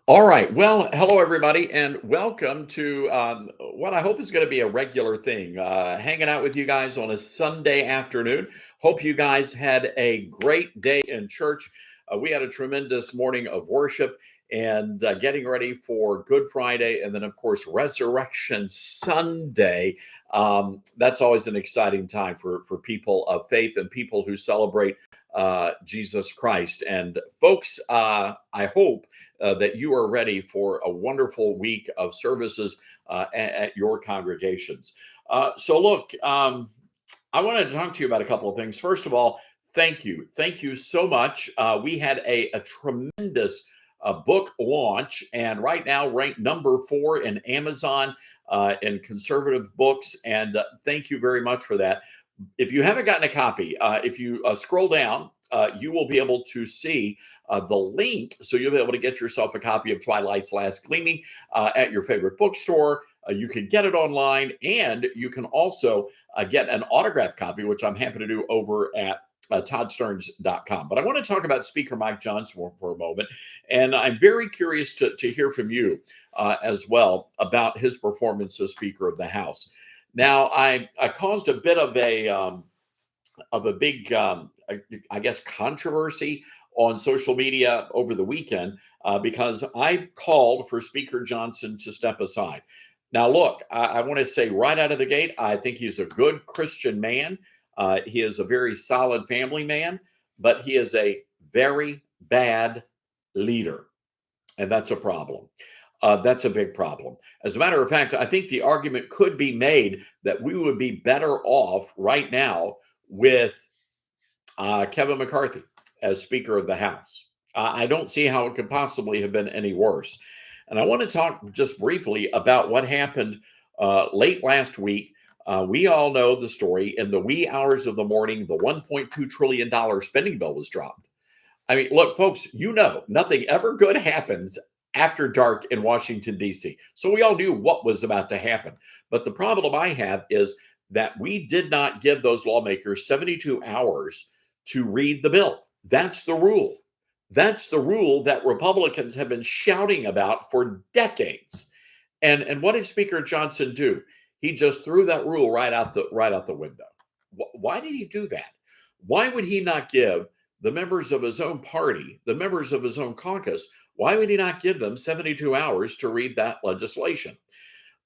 All right. Well, hello, everybody, and welcome to what I hope is going to be a regular thing. Hanging out with you guys on a Sunday afternoon. Hope you guys had a great day in church. We had a tremendous morning of worship and getting ready for Good Friday, and then, of course, Resurrection Sunday. That's always an exciting time for people of faith and people who celebrate Jesus Christ. And, folks, I hope that you are ready for a wonderful week of services at your congregations. Look, I wanted to talk to you about a couple of things. First of all, thank you. Thank you so much. We had a tremendous book launch, and right now ranked number 4 in Amazon in conservative books. And thank you very much for that. If you haven't gotten a copy, if you scroll down, you will be able to see the link. So you'll be able to get yourself a copy of Twilight's Last Gleaming at your favorite bookstore. You can get it online, and you can also get an autographed copy, which I'm happy to do over at toddstarnes.com. But I want to talk about Speaker Mike Johnson for a moment. And I'm very curious to hear from you as well about his performance as Speaker of the House. Now, I caused a bit of a big, I guess, controversy on social media over the weekend because I called for Speaker Johnson to step aside. Now, look, I want to say right out of the gate, I think he's a good Christian man. He is a very solid family man, but he is a very bad leader. And that's a problem. That's a big problem. As a matter of fact, I think the argument could be made that we would be better off right now with Kevin McCarthy as Speaker of the House. I don't see how it could possibly have been any worse. And I want to talk just briefly about what happened late last week. We all know the story. In the wee hours of the morning, the $1.2 trillion spending bill was dropped. I mean, look, folks, you know, nothing ever good happens after dark in Washington, D.C. So we all knew what was about to happen. But the problem I have is that we did not give those lawmakers 72 hours to read the bill. That's the rule. That's the rule that Republicans have been shouting about for decades. And what did Speaker Johnson do? He just threw that rule right out the window. Why did he do that? Why would he not give the members of his own party, the members of his own caucus, why would he not give them 72 hours to read that legislation?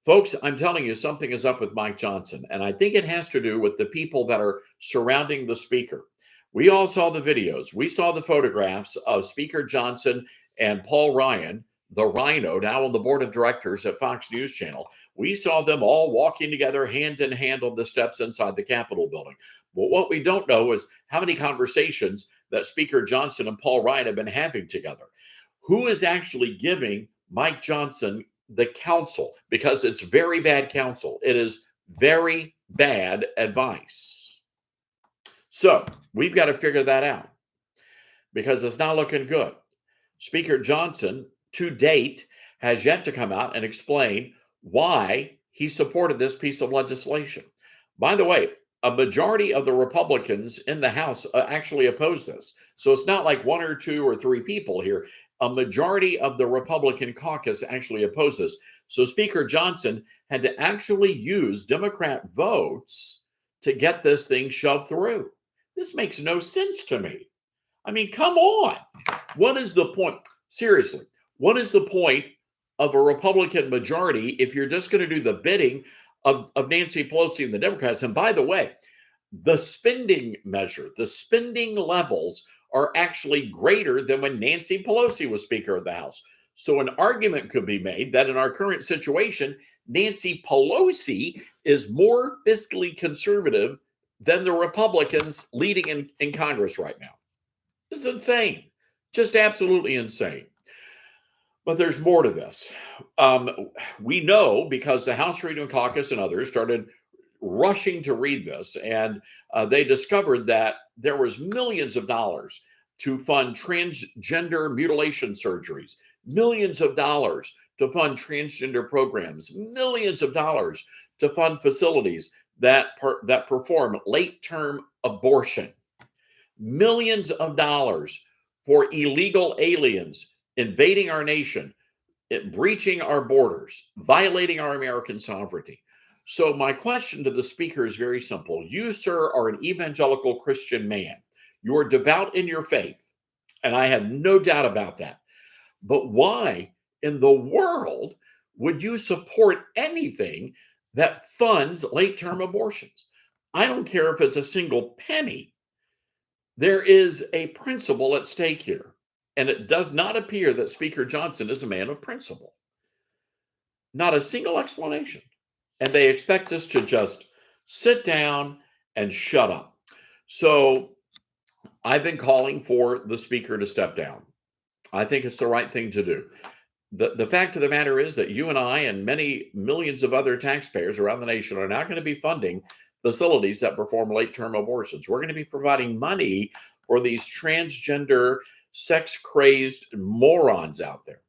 Folks, I'm telling you, something is up with Mike Johnson, and I think it has to do with the people that are surrounding the speaker. We all saw the videos. We saw the photographs of Speaker Johnson and Paul Ryan, the Rhino, now on the board of directors at Fox News Channel. We saw them all walking together hand in hand on the steps inside the Capitol building. But what we don't know is how many conversations that Speaker Johnson and Paul Ryan have been having together. Who is actually giving Mike Johnson the counsel? Because it's very bad counsel. It is very bad advice. So we've got to figure that out because it's not looking good. Speaker Johnson, to date, has yet to come out and explain why he supported this piece of legislation. By the way, a majority of the Republicans in the House actually oppose this. So it's not like 1 or 2 or 3 people here. A majority of the Republican caucus actually oppose this. So Speaker Johnson had to actually use Democrat votes to get this thing shoved through. This makes no sense to me. I mean, come on. What is the point? Seriously, what is the point of a Republican majority if you're just going to do the bidding of Nancy Pelosi and the Democrats? And by the way, the spending measure, the spending levels are actually greater than when Nancy Pelosi was Speaker of the House. So an argument could be made that in our current situation, Nancy Pelosi is more fiscally conservative than the Republicans leading in Congress right now. This is insane. Just absolutely insane. But there's more to this. We know because the House Freedom Caucus and others started rushing to read this, and they discovered that there was millions of dollars to fund transgender mutilation surgeries, millions of dollars to fund transgender programs, millions of dollars to fund facilities that perform late-term abortion, millions of dollars for illegal aliens invading our nation breaching our borders, violating our American sovereignty. So, my question to the speaker is very simple. You, sir, are an evangelical Christian man. You are devout in your faith, and I have no doubt about that. But why in the world would you support anything that funds late term abortions? I don't care if it's a single penny. There is a principle at stake here. And it does not appear that Speaker Johnson is a man of principle. Not a single explanation. And they expect us to just sit down and shut up. So I've been calling for the speaker to step down. I think it's the right thing to do. The fact of the matter is that you and I and many millions of other taxpayers around the nation are not going to be funding facilities that perform late term abortions. We're going to be providing money for these transgender, sex crazed morons out there.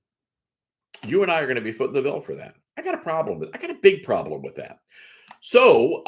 You and I are going to be footing the bill for that. I got a big problem with that. So,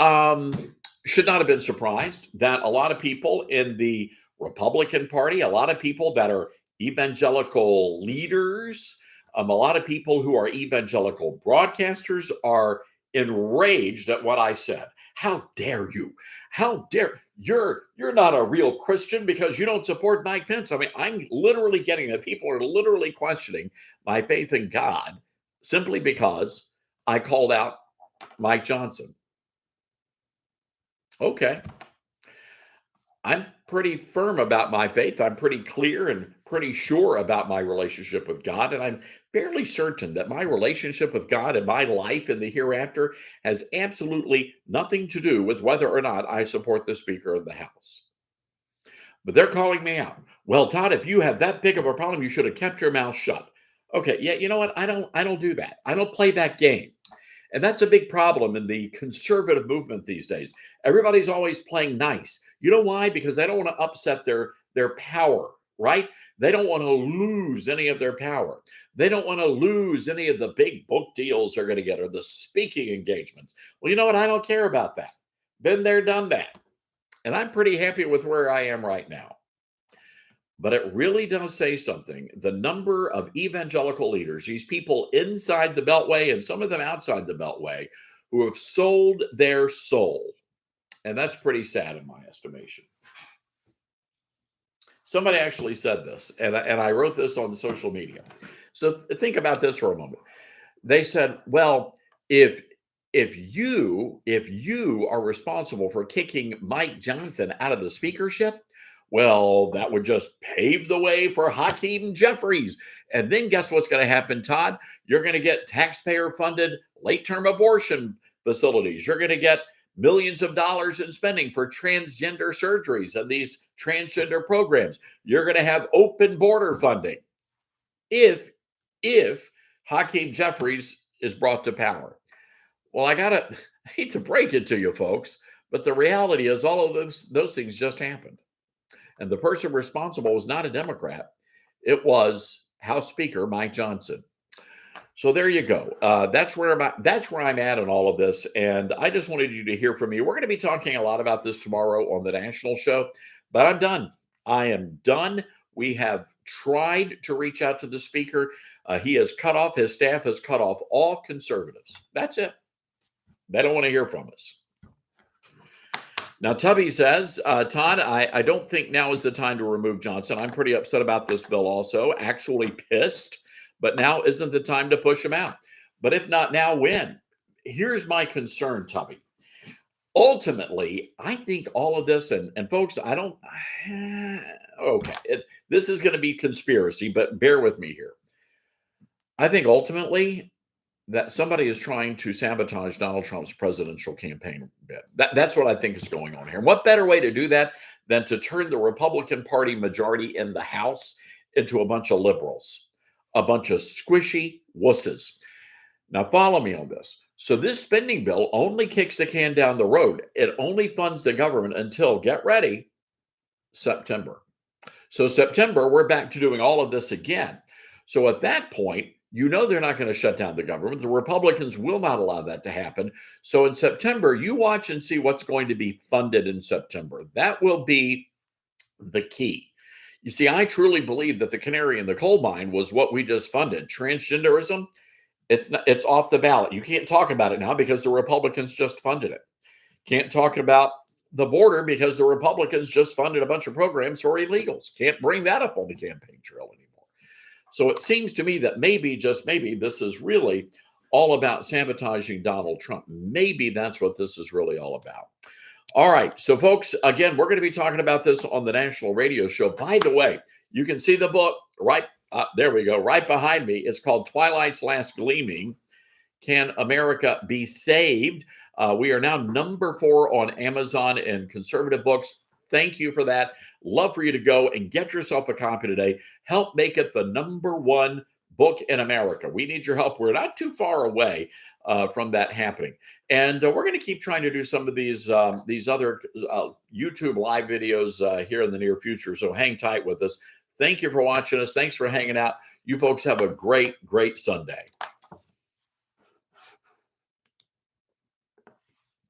should not have been surprised that a lot of people in the Republican Party, a lot of people that are evangelical leaders, a lot of people who are evangelical broadcasters are enraged at what I said. How dare you? How dare you're not a real Christian because you don't support Mike Pence. I mean, I'm literally getting that people are literally questioning my faith in God simply because I called out Mike Johnson. Okay. I'm pretty firm about my faith. I'm pretty clear and pretty sure about my relationship with God. And I'm fairly certain that my relationship with God and my life in the hereafter has absolutely nothing to do with whether or not I support the Speaker of the House. But they're calling me out. Well, Todd, if you have that big of a problem, you should have kept your mouth shut. Okay, yeah, you know what? I don't do that. I don't play that game. And that's a big problem in the conservative movement these days. Everybody's always playing nice. You know why? Because they don't want to upset their power, right? They don't want to lose any of their power. They don't want to lose any of the big book deals they're going to get or the speaking engagements. Well, you know what? I don't care about that. Been there, done that. And I'm pretty happy with where I am right now. But it really does say something. The number of evangelical leaders, these people inside the Beltway and some of them outside the Beltway, who have sold their soul. And that's pretty sad in my estimation. Somebody actually said this, and I wrote this on social media. So think about this for a moment. They said, well, if you are responsible for kicking Mike Johnson out of the speakership, well, that would just pave the way for Hakeem Jeffries. And then guess what's going to happen, Todd? You're going to get taxpayer-funded late-term abortion facilities. You're going to get millions of dollars in spending for transgender surgeries and these transgender programs. You're going to have open border funding if Hakeem Jeffries is brought to power. Well, I hate to break it to you folks, but the reality is all of those things just happened. And the person responsible was not a Democrat. It was House Speaker Mike Johnson. So there you go. That's where I'm at in all of this. And I just wanted you to hear from me. We're going to be talking a lot about this tomorrow on the national show, but I'm done. I am done. We have tried to reach out to the speaker. His staff has cut off all conservatives. That's it. They don't want to hear from us. Now, Tubby says, Todd, I don't think now is the time to remove Johnson. I'm pretty upset about this bill also, actually pissed, but now isn't the time to push him out. But if not now, when? Here's my concern, Tubby. Ultimately, I think all of this, and folks, this is going to be conspiracy, but bear with me here. I think ultimately, that somebody is trying to sabotage Donald Trump's presidential campaign bid. That's what I think is going on here. And what better way to do that than to turn the Republican Party majority in the House into a bunch of liberals, a bunch of squishy wusses. Now, follow me on this. So this spending bill only kicks the can down the road. It only funds the government until, get ready, September. So September, we're back to doing all of this again. So at that point, you know they're not going to shut down the government. The Republicans will not allow that to happen. So in September, you watch and see what's going to be funded in September. That will be the key. You see, I truly believe that the canary in the coal mine was what we just funded. Transgenderism, it's off the ballot. You can't talk about it now because the Republicans just funded it. Can't talk about the border because the Republicans just funded a bunch of programs for illegals. Can't bring that up on the campaign trail anymore. So it seems to me that maybe, just maybe, this is really all about sabotaging Donald Trump. Maybe that's what this is really all about. All right. So, folks, again, we're going to be talking about this on the national radio show. By the way, you can see the book right there we go, right behind me. It's called Twilight's Last Gleaming. Can America Be Saved? We are now number 4 on Amazon and conservative books. Thank you for that. Love for you to go and get yourself a copy today. Help make it the number 1 book in America. We need your help. We're not too far away from that happening. And we're going to keep trying to do some of these other YouTube live videos here in the near future. So hang tight with us. Thank you for watching us. Thanks for hanging out. You folks have a great, great Sunday.